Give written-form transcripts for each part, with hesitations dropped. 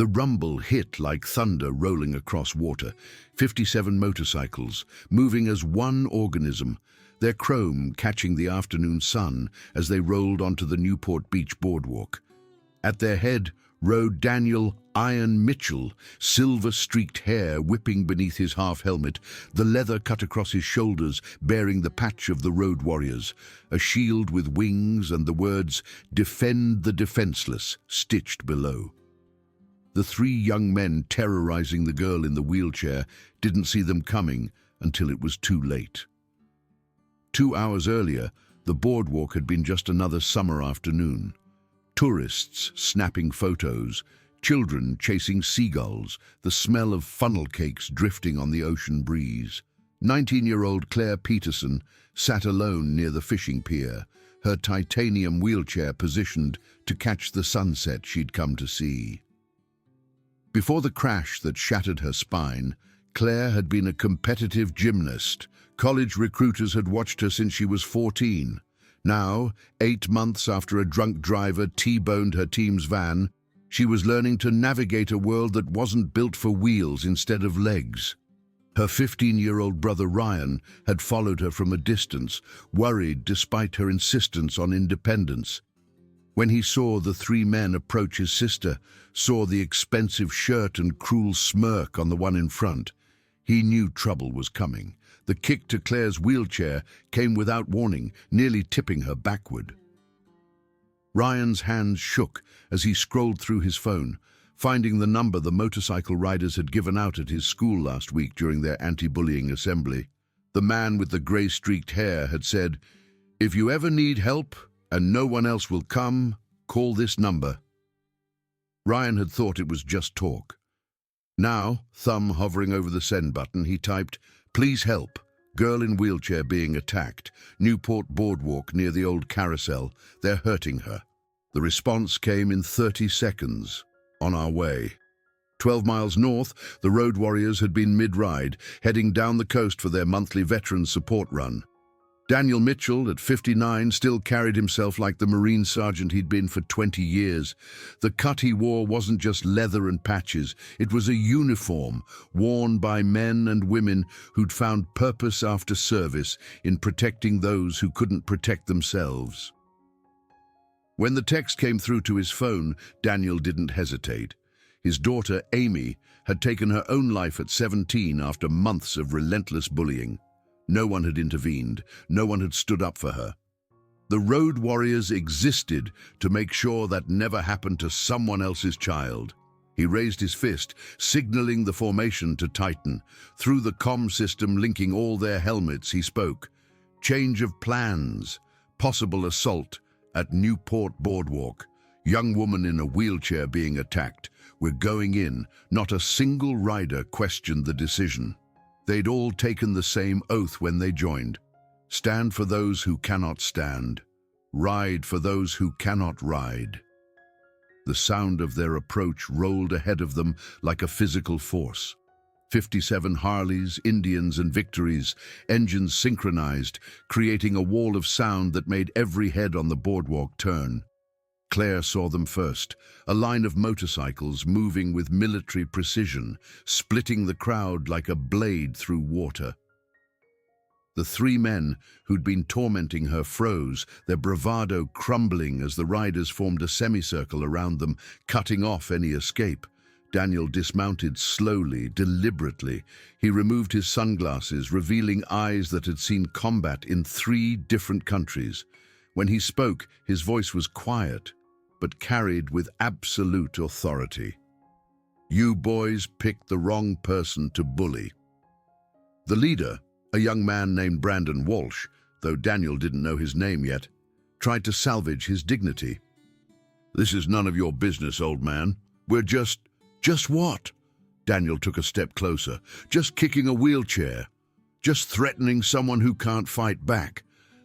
The rumble hit like thunder rolling across water. 57 motorcycles, moving as one organism, their chrome catching the afternoon sun as they rolled onto the Newport Beach boardwalk. At their head rode Daniel "Iron" Mitchell, silver-streaked hair whipping beneath his half-helmet, the leather cut across his shoulders bearing the patch of the Road Warriors, a shield with wings and the words "Defend the Defenseless" stitched below. The three young men terrorizing the girl in the wheelchair didn't see them coming until it was too late. 2 hours earlier, the boardwalk had been just another summer afternoon. Tourists snapping photos, children chasing seagulls, the smell of funnel cakes drifting on the ocean breeze. 19-year-old Claire Peterson sat alone near the fishing pier, her titanium wheelchair positioned to catch the sunset she'd come to see. Before the crash that shattered her spine, Claire had been a competitive gymnast. College recruiters had watched her since she was 14. Now, 8 months after a drunk driver T-boned her team's van, she was learning to navigate a world that wasn't built for wheels instead of legs. Her 15-year-old brother Ryan had followed her from a distance, worried despite her insistence on independence. When he saw the three men approach his sister, saw the expensive shirt and cruel smirk on the one in front, he knew trouble was coming. The kick to Claire's wheelchair came without warning, nearly tipping her backward. Ryan's hands shook as he scrolled through his phone, finding the number the motorcycle riders had given out at his school last week during their anti-bullying assembly. The man with the grey-streaked hair had said, "If you ever need help and no one else will come, call this number." Ryan had thought it was just talk. Now, thumb hovering over the send button, he typed, "Please help. Girl in wheelchair being attacked. Newport Boardwalk near the old carousel. They're hurting her." The response came in 30 seconds. On our way. 12 miles north, the Road Warriors had been mid-ride, heading down the coast for their monthly veteran support run. Daniel Mitchell, at 59, still carried himself like the Marine sergeant he'd been for 20 years. The cut he wore wasn't just leather and patches, it was a uniform worn by men and women who'd found purpose after service in protecting those who couldn't protect themselves. When the text came through to his phone, Daniel didn't hesitate. His daughter, Amy, had taken her own life at 17 after months of relentless bullying. No one had intervened. No one had stood up for her. The Road Warriors existed to make sure that never happened to someone else's child. He raised his fist, signaling the formation to tighten. Through the comm system linking all their helmets, he spoke. "Change of plans. Possible assault at Newport Boardwalk. Young woman in a wheelchair being attacked. We're going in." Not a single rider questioned the decision. They'd all taken the same oath when they joined. Stand for those who cannot stand. Ride for those who cannot ride. The sound of their approach rolled ahead of them like a physical force. 57 Harleys, Indians and Victories, engines synchronized, creating a wall of sound that made every head on the boardwalk turn. Claire saw them first, a line of motorcycles moving with military precision, splitting the crowd like a blade through water. The three men who'd been tormenting her froze, their bravado crumbling as the riders formed a semicircle around them, cutting off any escape. Daniel dismounted slowly, deliberately. He removed his sunglasses, revealing eyes that had seen combat in 3 different countries. When he spoke, his voice was quiet, but carried with absolute authority. "You boys picked the wrong person to bully." The leader, a young man named Brandon Walsh, though Daniel didn't know his name yet, tried to salvage his dignity. "This is none of your business, old man. We're just what?" Daniel took a step closer. "Just kicking a wheelchair. Just threatening someone who can't fight back."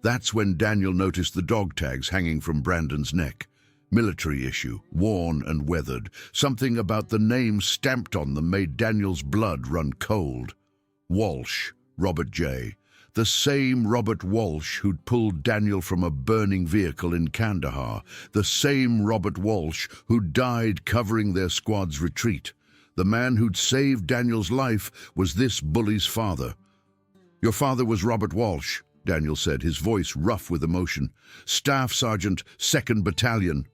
That's when Daniel noticed the dog tags hanging from Brandon's neck. Military issue, worn and weathered. Something about the name stamped on them made Daniel's blood run cold. Walsh, Robert J., The same Robert Walsh who'd pulled Daniel from a burning vehicle in Kandahar. The same Robert Walsh who'd died covering their squad's retreat. The man who'd saved Daniel's life was this bullie's father. "Your father was Robert Walsh," Daniel said, his voice rough with emotion. "Staff Sergeant, 2nd Battalion."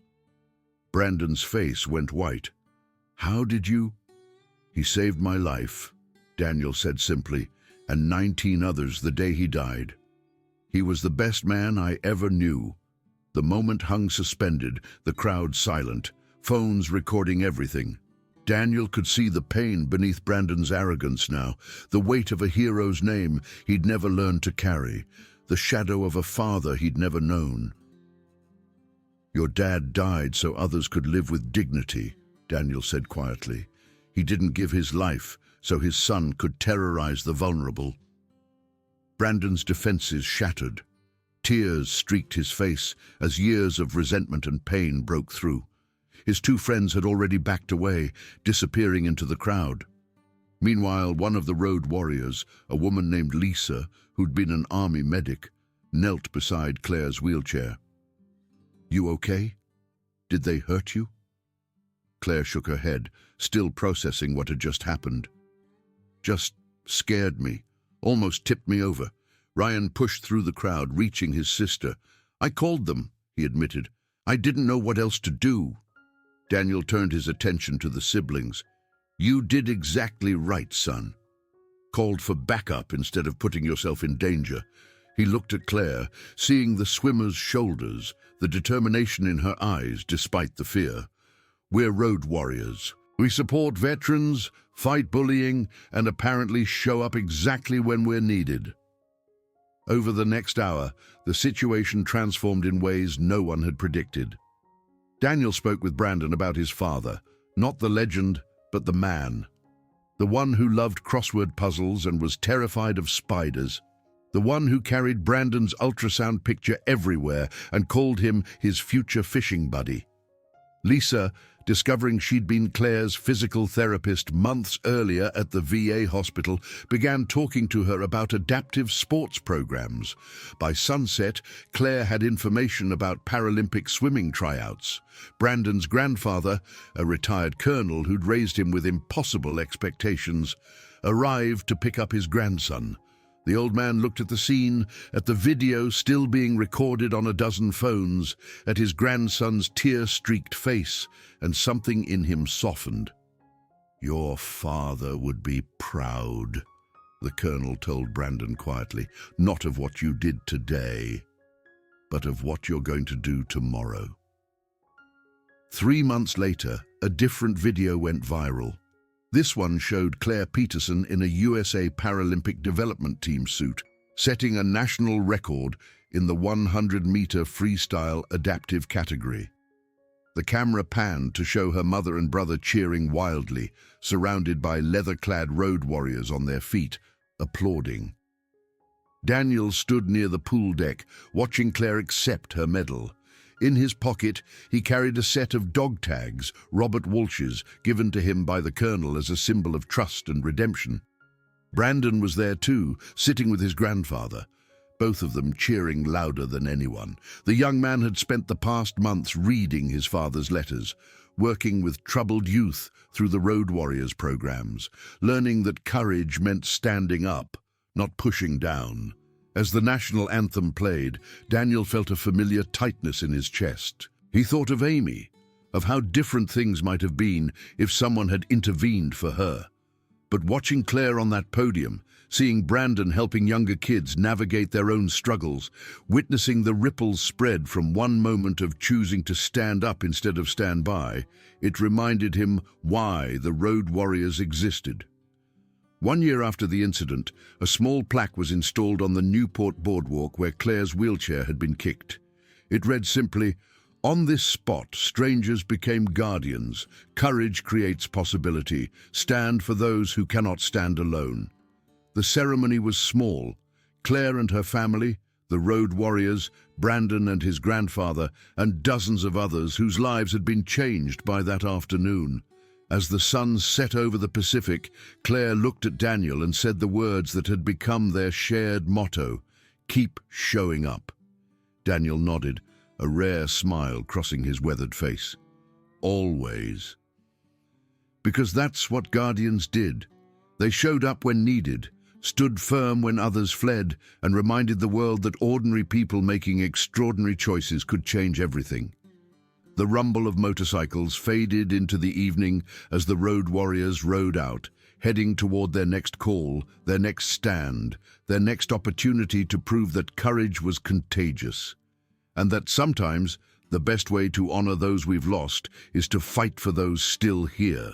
Brandon's face went white. "How did you—" "He saved my life," Daniel said simply, "and 19 others the day he died. He was the best man I ever knew." The moment hung suspended, the crowd silent, phones recording everything. Daniel could see the pain beneath Brandon's arrogance now, the weight of a hero's name he'd never learned to carry, the shadow of a father he'd never known. "Your dad died so others could live with dignity," Daniel said quietly. "He didn't give his life so his son could terrorize the vulnerable." Brandon's defenses shattered. Tears streaked his face as years of resentment and pain broke through. His 2 friends had already backed away, disappearing into the crowd. Meanwhile, one of the road warriors, a woman named Lisa, who'd been an army medic, knelt beside Claire's wheelchair. "You okay? Did they hurt you?" Claire shook her head, still processing what had just happened. "Just scared me, almost tipped me over." Ryan pushed through the crowd, reaching his sister. "I called them," he admitted. "I didn't know what else to do." Daniel turned his attention to the siblings. "You did exactly right, son. Called for backup instead of putting yourself in danger." He looked at Claire, seeing the swimmer's shoulders, the determination in her eyes despite the fear. "We're road warriors. We support veterans, fight bullying, and apparently show up exactly when we're needed." Over the next hour, the situation transformed in ways no one had predicted. Daniel spoke with Brandon about his father, not the legend, but the man. The one who loved crossword puzzles and was terrified of spiders. The one who carried Brandon's ultrasound picture everywhere and called him his future fishing buddy. Lisa, discovering she'd been Claire's physical therapist months earlier at the VA hospital, began talking to her about adaptive sports programs. By sunset, Claire had information about Paralympic swimming tryouts. Brandon's grandfather, a retired colonel who'd raised him with impossible expectations, arrived to pick up his grandson. The old man looked at the scene, at the video still being recorded on a dozen phones, at his grandson's tear-streaked face, and something in him softened. "Your father would be proud," the colonel told Brandon quietly, "not of what you did today, but of what you're going to do tomorrow." 3 months later, a different video went viral. This one showed Claire Peterson in a USA Paralympic Development Team suit, setting a national record in the 100-meter freestyle adaptive category. The camera panned to show her mother and brother cheering wildly, surrounded by leather-clad road warriors on their feet, applauding. Daniel stood near the pool deck, watching Claire accept her medal. In his pocket, he carried a set of dog tags, Robert Walsh's, given to him by the colonel as a symbol of trust and redemption. Brandon was there too, sitting with his grandfather, both of them cheering louder than anyone. The young man had spent the past months reading his father's letters, working with troubled youth through the Road Warriors programs, learning that courage meant standing up, not pushing down. As the national anthem played, Daniel felt a familiar tightness in his chest. He thought of Amy, of how different things might have been if someone had intervened for her. But watching Claire on that podium, seeing Brandon helping younger kids navigate their own struggles, witnessing the ripples spread from one moment of choosing to stand up instead of stand by, it reminded him why the Road Warriors existed. 1 year after the incident, a small plaque was installed on the Newport Boardwalk where Claire's wheelchair had been kicked. It read simply, "On this spot, strangers became guardians. Courage creates possibility. Stand for those who cannot stand alone." The ceremony was small. Claire and her family, the Road Warriors, Brandon and his grandfather, and dozens of others whose lives had been changed by that afternoon. As the sun set over the Pacific, Claire looked at Daniel and said the words that had become their shared motto, "Keep showing up." Daniel nodded, a rare smile crossing his weathered face. Always. Because that's what Guardians did. They showed up when needed, stood firm when others fled, and reminded the world that ordinary people making extraordinary choices could change everything. The rumble of motorcycles faded into the evening as the road warriors rode out, heading toward their next call, their next stand, their next opportunity to prove that courage was contagious, and that sometimes the best way to honor those we've lost is to fight for those still here.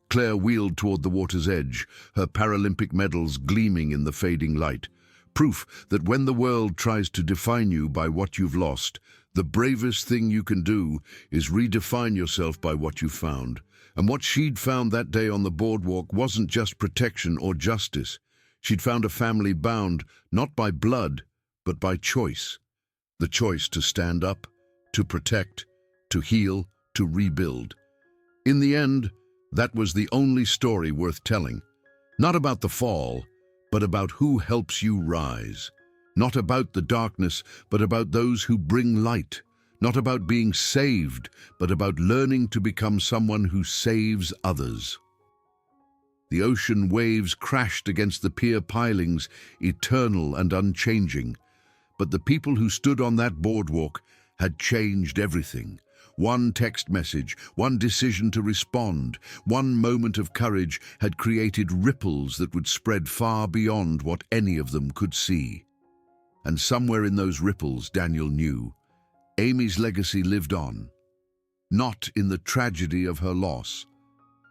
Claire wheeled toward the water's edge, her Paralympic medals gleaming in the fading light. Proof that when the world tries to define you by what you've lost, the bravest thing you can do is redefine yourself by what you found. And what she'd found that day on the boardwalk wasn't just protection or justice. She'd found a family bound not by blood, but by choice. The choice to stand up, to protect, to heal, to rebuild. In the end, that was the only story worth telling. Not about the fall, but about who helps you rise. Not about the darkness, but about those who bring light. Not about being saved, but about learning to become someone who saves others. The ocean waves crashed against the pier pilings, eternal and unchanging. But the people who stood on that boardwalk had changed everything. One text message, one decision to respond, one moment of courage had created ripples that would spread far beyond what any of them could see. And somewhere in those ripples, Daniel knew, Amy's legacy lived on. Not in the tragedy of her loss,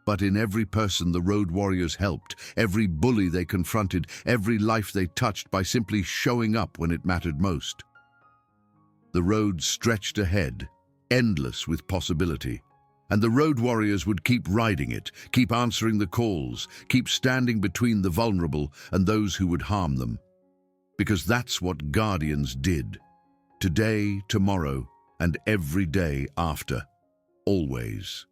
but in every person the road warriors helped, every bully they confronted, every life they touched by simply showing up when it mattered most. The road stretched ahead, endless with possibility, and the road warriors would keep riding it, keep answering the calls, keep standing between the vulnerable and those who would harm them. Because that's what Guardians did. Today, tomorrow, and every day after. Always.